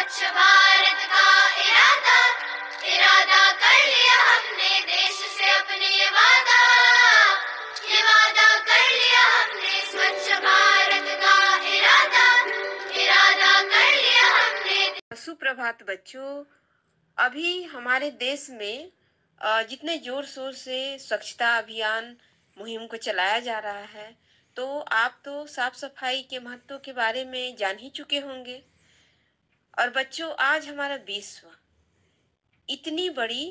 स्वच्छ भारत का इरादा इरादा कर लिया हमने देश से अपने ये वादा कर लिया हमने स्वच्छ भारत का इरादा इरादा कर लिया हमने। सुप्रभात बच्चों। अभी हमारे देश में जितने जोर शोर से स्वच्छता अभियान मुहिम को चलाया जा रहा है, तो आप तो साफ सफाई के महत्व के बारे में जान ही चुके होंगे। और बच्चों, आज हमारा विश्व इतनी बड़ी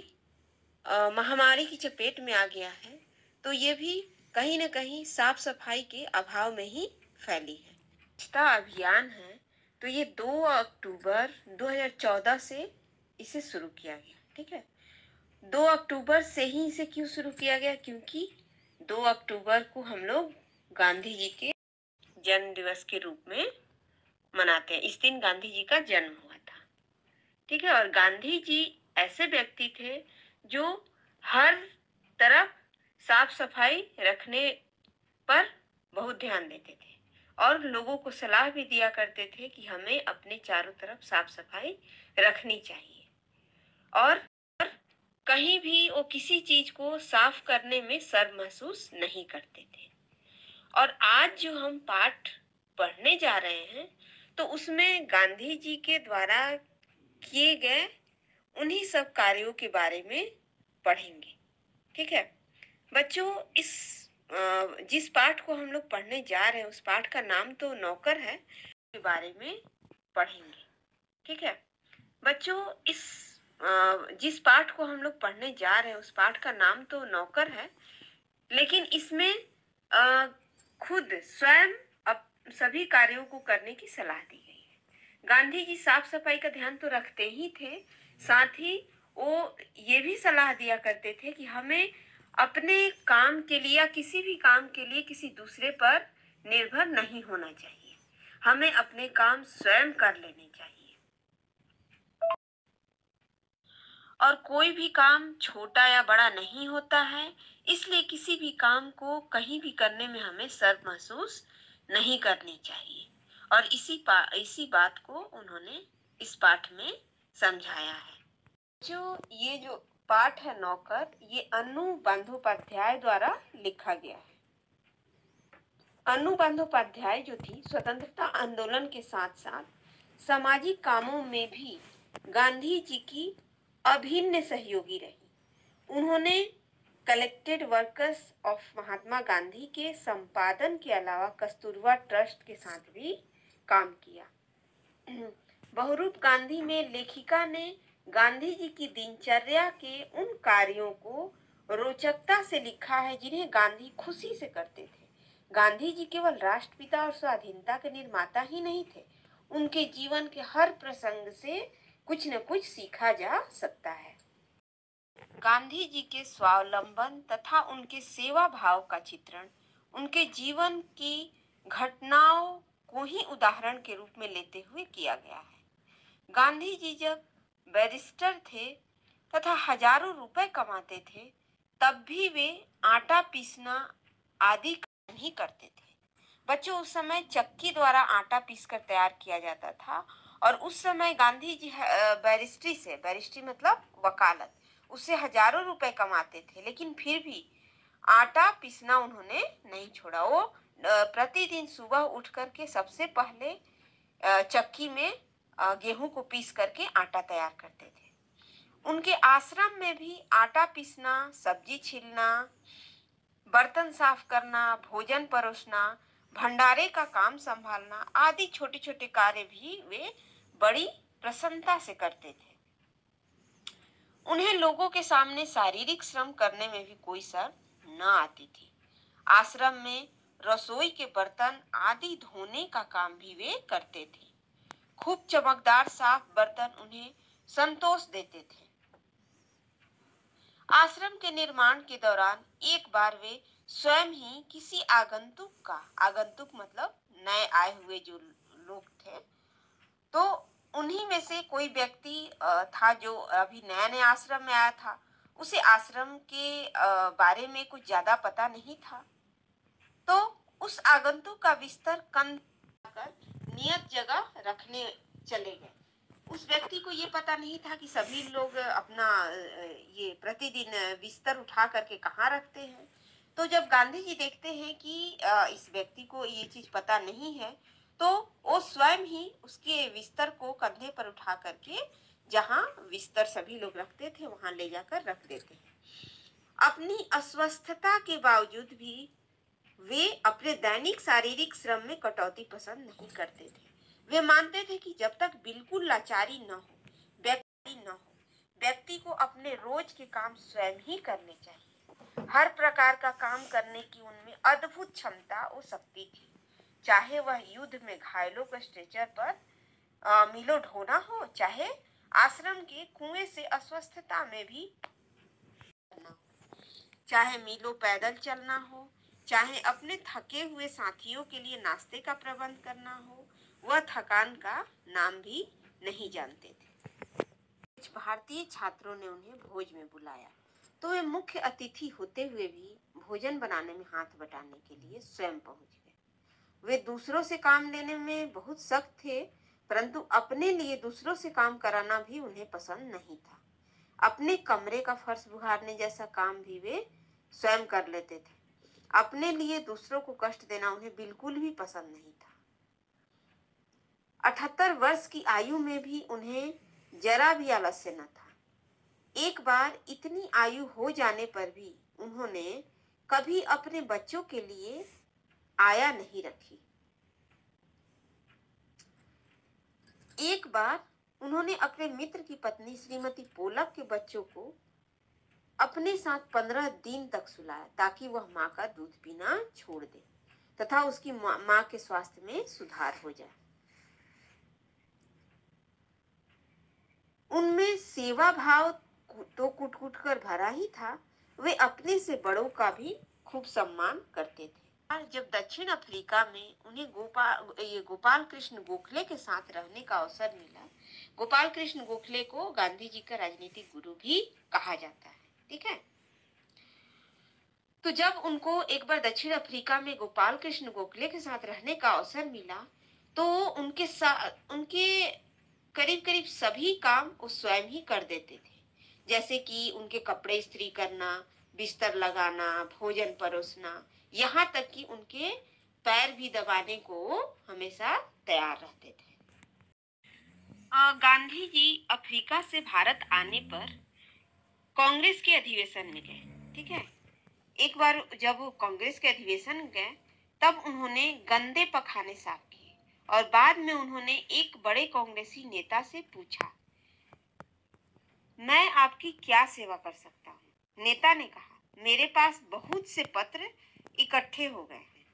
महामारी की चपेट में आ गया है, तो ये भी कहीं न कहीं साफ सफाई के अभाव में ही फैली है। स्वच्छता अभियान है, तो ये 2 अक्टूबर 2014 से इसे शुरू किया गया। ठीक है, 2 अक्टूबर से ही इसे क्यों शुरू किया गया? क्योंकि 2 अक्टूबर को हम लोग गांधी जी के जन्म दिवस के रूप में मनाते हैं। इस दिन गांधी जी का जन्म हुआ था। ठीक है, और गांधी जी ऐसे व्यक्ति थे जो हर तरफ साफ सफाई रखने पर बहुत ध्यान देते थे और लोगों को सलाह भी दिया करते थे कि हमें अपने चारों तरफ साफ सफाई रखनी चाहिए। और कहीं भी वो किसी चीज को साफ करने में शर्म महसूस नहीं करते थे। और आज जो हम पाठ पढ़ने जा रहे हैं, तो उसमें गांधी जी के द्वारा किए गए उन्हीं सब कार्यों के बारे में पढ़ेंगे। ठीक है बच्चों, जिस पाठ को हम लोग पढ़ने जा रहे हैं, उस पाठ का नाम तो नौकर है, के बारे में पढ़ेंगे। ठीक है बच्चों, जिस पाठ को हम लोग पढ़ने जा रहे हैं, उस पाठ का नाम तो नौकर है, लेकिन इसमें खुद स्वयं सभी कार्यों को करने की सलाह दी गई है। गांधी जी साफ सफाई का ध्यान तो रखते ही थे, साथ ही वो ये भी सलाह दिया करते थे कि हमें अपने काम के लिए या किसी भी काम के लिए किसी दूसरे पर निर्भर नहीं होना चाहिए। हमें अपने काम स्वयं कर लेने चाहिए। और कोई भी काम छोटा या बड़ा नहीं होता है, इसलिए किसी भी काम को कहीं भी करने में हमें शर्म महसूस नहीं करनी चाहिए। और इसी बात को उन्होंने इस पाठ में समझाया है। ये जो पाठ है नौकर, ये अन्नू बंदोपाध्याय द्वारा लिखा गया है। अन्नू बंदोपाध्याय जो थी, स्वतंत्रता आंदोलन के साथ साथ सामाजिक कामों में भी गांधी जी की अभिन्न सहयोगी रही। उन्होंने collected workers of Mahatma Gandhi के संपादन के अलावा कस्तूरबा ट्रस्ट के साथ भी काम किया। बहुरूप गांधी में लेखिका ने गांधी जी की दिनचर्या के उन कार्यों को रोचकता से लिखा है जिन्हें गांधी खुशी से करते थे। गांधी जी केवल राष्ट्रपिता और स्वाधीनता के निर्माता ही नहीं थे, उनके जीवन के हर प्रसंग से कुछ न कुछ सीखा जा सकता है। गांधी जी के स्वावलंबन तथा उनके सेवा भाव का चित्रण उनके जीवन की घटनाओं को ही उदाहरण के रूप में लेते हुए किया गया है। गांधी जी जब बैरिस्टर थे तथा हजारों रुपए कमाते थे, तब भी वे आटा पीसना आदि नहीं करते थे। बच्चों, उस समय चक्की द्वारा आटा पीसकर तैयार किया जाता था और उस समय गांधी जी बैरिस्ट्री मतलब वकालत, उससे हजारों रुपए कमाते थे, लेकिन फिर भी आटा पीसना उन्होंने नहीं छोड़ा। वो प्रतिदिन सुबह उठ करके सबसे पहले चक्की में गेहूं को पीस करके आटा तैयार करते थे। उनके आश्रम में भी आटा पीसना, सब्जी छीलना, बर्तन साफ करना, भोजन परोसना, भंडारे का काम संभालना आदि छोटे छोटे कार्य भी वे बड़ी प्रसन्नता से करते थे। उन्हें लोगों के सामने शारीरिक श्रम करने में भी कोई शर्म न आती थी। आश्रम में रसोई के बर्तन आदि धोने का काम भी वे करते थे। खूब चमकदार साफ बर्तन उन्हें संतोष देते थे। आश्रम के निर्माण के दौरान एक बार वे स्वयं ही किसी आगंतुक मतलब नए आए हुए जो लोग थे, तो उन्हीं में से कोई व्यक्ति था जो अभी नया नया आश्रम में आया था। उसे आश्रम के बारे में कुछ ज्यादा पता नहीं था, तो उस आगंतुक का बिस्तर कंध कर नियत जगह रखने चले गए। उस व्यक्ति को ये पता नहीं था कि सभी लोग अपना ये प्रतिदिन बिस्तर उठा करके कहाँ रखते हैं। तो जब गांधी जी देखते हैं कि इस व्यक्ति को ये चीज पता नहीं है, तो वो स्वयं ही उसके बिस्तर को कंधे पर उठा करके जहाँ बिस्तर सभी लोग रखते थे वहां ले जाकर रख देते हैं। अपनी अस्वस्थता के बावजूद भी वे अपने दैनिक शारीरिक श्रम में कटौती पसंद नहीं करते थे। वे मानते थे कि जब तक बिल्कुल लाचारी न हो, व्यक्ति को अपने रोज के काम स्वयं ही करने चाहिए। हर प्रकार का काम करने की उनमें अद्भुत क्षमता और शक्ति थी, चाहे वह युद्ध में घायलों को स्ट्रेचर पर मीलों ढोना हो, चाहे आश्रम के कुएं से अस्वस्थता में भी करना हो, चाहे मीलों पैदल चलना हो, चाहे अपने थके हुए साथियों के लिए नाश्ते का प्रबंध करना हो, वह थकान का नाम भी नहीं जानते थे। कुछ भारतीय छात्रों ने उन्हें भोज में बुलाया, तो वे मुख्य अतिथि होते हुए भी भोजन बनाने में हाथ बटाने के लिए स्वयं पहुंच गए। वे दूसरों से काम लेने में बहुत सख्त थे, परंतु अपने लिए दूसरों से काम कराना भी उन्हें पसंद नहीं था। अपने कमरे का फर्श बुहारने जैसा काम भी वे स्वयं कर लेते थे। अपने लिए दूसरों को कष्ट देना उन्हें बिल्कुल भी पसंद नहीं था। 78 वर्ष की आयु में भी उन्हें जरा भी आलस्य न था। एक बार इतनी आयु हो जाने पर भी उन्होंने कभी अपने बच्चों के लिए आया नहीं रखी। एक बार उन्होंने अपने मित्र की पत्नी श्रीमती पोलक के बच्चों को अपने साथ 15 दिन तक सुलाया, ताकि वह माँ का दूध पीना छोड़ दे तथा उसकी माँ के स्वास्थ्य में सुधार हो जाए। उनमें सेवा भाव तो कुट-कुट कर भरा ही था। वे अपने से बड़ों का भी खूब सम्मान करते थे। और जब दक्षिण अफ्रीका में उन्हें गोपाल कृष्ण गोखले के साथ रहने का अवसर मिला, गोपाल कृष्ण गोखले को गांधी जी का राजनीतिक गुरु भी कहा जाता है, ठीक है। तो जब उनको एक बार दक्षिण अफ्रीका में गोपाल कृष्ण गोखले के साथ रहने का अवसर मिला, तो उनके करीब करीब सभी काम वो स्वयं ही कर देते थे, जैसे कि उनके कपड़े इस्त्री करना, बिस्तर लगाना, भोजन परोसना, यहाँ तक कि उनके पैर भी दबाने को हमेशा तैयार रहते थे। गांधी जी अफ्रीका से भारत आने पर कांग्रेस के अधिवेशन में गए, ठीक है। एक बार जब वो कांग्रेस के अधिवेशन गए, तब उन्होंने गंदे पखाने साफ किए और बाद में उन्होंने एक बड़े कांग्रेसी नेता से पूछा, मैं आपकी क्या सेवा कर सकता हूँ? नेता ने कहा, मेरे पास बहुत से पत्र इकट्ठे हो गए हैं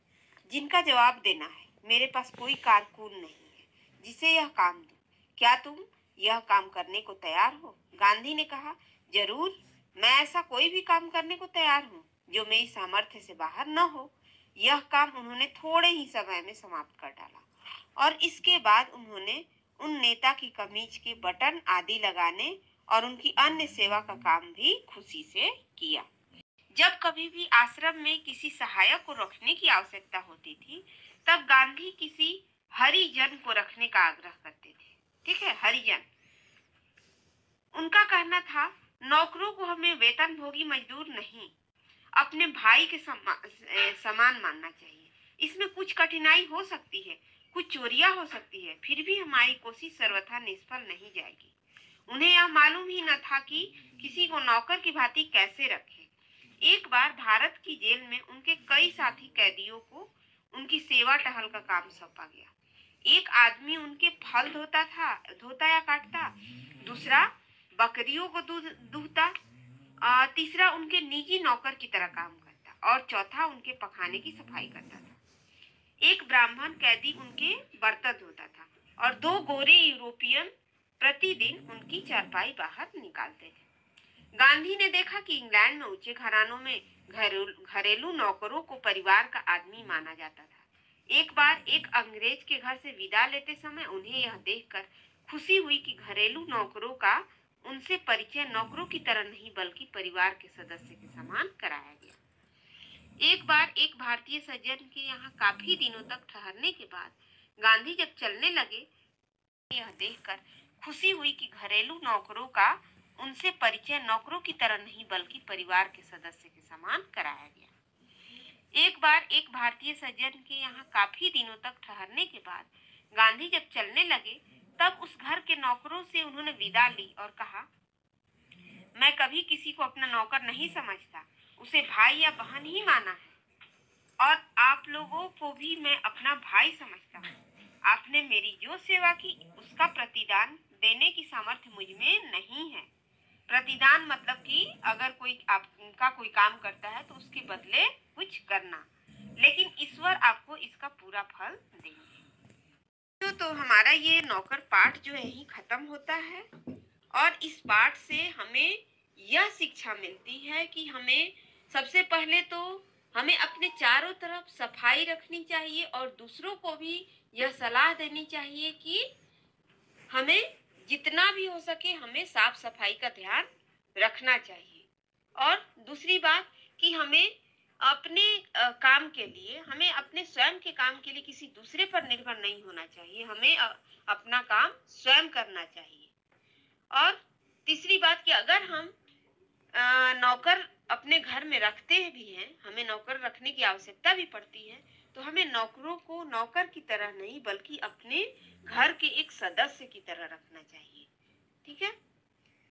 जिनका जवाब देना है। मेरे पास कोई कारकुन नहीं है जिसे यह काम दूं। क्या तुम यह काम करने को तैयार हो? गांधी ने कहा, जरूर, मैं ऐसा कोई भी काम करने को तैयार हूँ जो मेरी सामर्थ्य से बाहर न हो। यह काम उन्होंने थोड़े ही समय में समाप्त कर डाला और इसके बाद उन्होंने उन नेता की कमीज के बटन आदि लगाने और उनकी अन्य सेवा का काम भी खुशी से किया। जब कभी भी आश्रम में किसी सहायक को रखने की आवश्यकता होती थी, तब गांधी किसी हरिजन को रखने का आग्रह करते थे, ठीक है, हरिजन। उनका कहना था, नौकरों को हमें वेतनभोगी मजदूर नहीं, अपने भाई के समान मानना चाहिए। इसमें कुछ कठिनाई हो सकती है, कुछ चोरियां हो सकती है, फिर भी हमारी कोशिश सर्वथा निष्फल नहीं जाएगी। उन्हें यह मालूम ही न था कि किसी को नौकर की भांति कैसे रखें। एक बार भारत की जेल में उनके कई साथी कैदियों को उनकी सेवा टहल का काम सौंपा गया। एक आदमी उनके फल धोता या काटता, दूसरा बकरियों को दूध दूहता, तीसरा उनके निजी नौकर की तरह काम करता और चौथा उनके पखाने की सफाई करता था। एक ब्राह्मण कैदी उनके बर्तन धोता था और 2 गोरे यूरोपियन प्रतिदिन उनकी चारपाई बाहर निकालते थे। गांधी ने देखा कि इंग्लैंड में ऊंचे घरानों में घरेलू नौकरों को परिवार का आदमी माना जाता था। एक बार एक अंग्रेज के घर से विदा लेते समय उन्हें यह देखकर खुशी हुई कि घरेलू नौकरों का उनसे परिचय नौकरों की तरह नहीं बल्कि परिवार के सदस्य के समान कराया गया। एक बार एक भारतीय सज्जन के यहाँ काफी दिनों तक ठहरने के बाद गांधी जब चलने लगे, यह देखकर खुशी हुई कि घरेलू नौकरों का उनसे परिचय नौकरों की तरह नहीं बल्कि परिवार के सदस्य के समान कराया गया। एक बार एक भारतीय सज्जन के यहाँ काफी दिनों तक ठहरने के बाद गांधी जब चलने लगे तब उस घर के नौकरों से उन्होंने विदा ली और कहा, मैं कभी किसी को अपना नौकर नहीं समझता, उसे भाई या बहन ही माना है और आप लोगों को भी मैं अपना भाई समझता हूँ। आपने मेरी जो सेवा की उसका प्रतिदान देने की सामर्थ्य मुझ में नहीं है। प्रतिदान मतलब कि अगर कोई आपका कोई काम करता है तो उसके बदले कुछ करना, लेकिन ईश्वर आपको इसका पूरा फल देंगे। तो हमारा ये नौकर पाठ जो है यही खत्म होता है और इस पाठ से हमें यह शिक्षा मिलती है कि हमें सबसे पहले तो हमें अपने चारों तरफ सफाई रखनी चाहिए और दूसरों को भी यह सलाह देनी चाहिए कि हमें जितना भी हो सके हमें साफ सफाई का ध्यान रखना चाहिए। और दूसरी बात कि हमें अपने काम के लिए, हमें अपने स्वयं के काम के लिए किसी दूसरे पर निर्भर नहीं होना चाहिए, हमें अपना काम स्वयं करना चाहिए। और तीसरी बात कि अगर हम नौकर अपने घर में रखते भी हैं, हमें नौकर रखने की आवश्यकता भी पड़ती है, तो हमें नौकरों को नौकर की तरह नहीं बल्कि अपने घर के एक सदस्य की तरह रखना चाहिए। ठीक है।